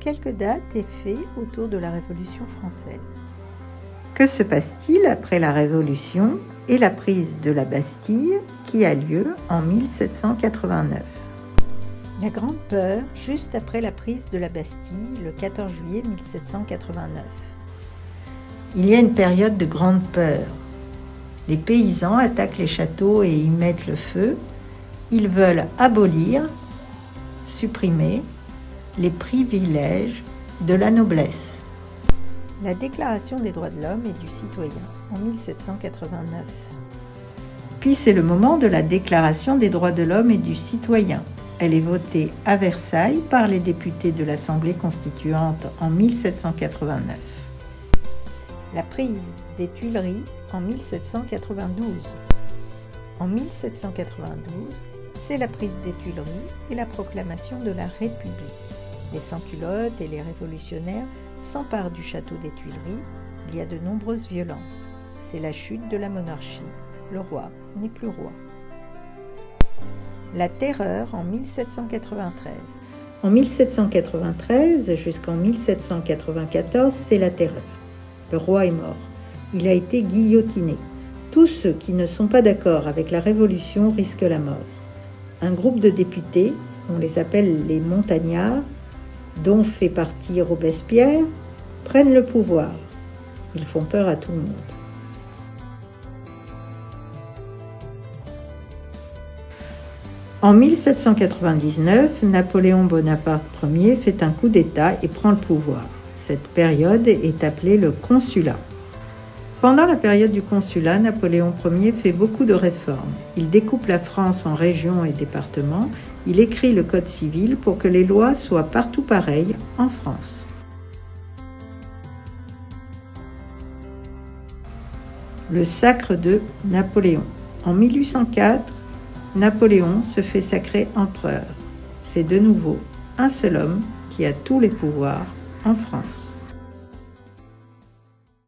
quelques dates et faits autour de la Révolution française. Que se passe-t-il après la Révolution et la prise de la Bastille qui a lieu en 1789 ? La Grande Peur, juste après la prise de la Bastille, le 14 juillet 1789. Il y a une période de grande peur. Les paysans attaquent les châteaux et y mettent le feu. Ils veulent abolir, supprimer les privilèges de la noblesse. La Déclaration des droits de l'homme et du citoyen en 1789. Puis c'est le moment de la Déclaration des droits de l'homme et du citoyen. Elle est votée à Versailles par les députés de l'Assemblée constituante en 1789. La prise des Tuileries en 1792. En 1792, c'est la prise des Tuileries et la proclamation de la République. Les sans-culottes et les révolutionnaires s'emparent du château des Tuileries. Il y a de nombreuses violences. C'est la chute de la monarchie. Le roi n'est plus roi. La Terreur en 1793. En 1793 jusqu'en 1794, c'est la Terreur. Le roi est mort. Il a été guillotiné. Tous ceux qui ne sont pas d'accord avec la Révolution risquent la mort. Un groupe de députés, on les appelle les montagnards, dont fait partie Robespierre, prennent le pouvoir. Ils font peur à tout le monde. En 1799, Napoléon Bonaparte Ier fait un coup d'État et prend le pouvoir. Cette période est appelée le Consulat. Pendant la période du Consulat, Napoléon Ier fait beaucoup de réformes. Il découpe la France en régions et départements. Il écrit le Code civil pour que les lois soient partout pareilles en France. Le sacre de Napoléon. En 1804, Napoléon se fait sacrer empereur. C'est de nouveau un seul homme qui a tous les pouvoirs en France.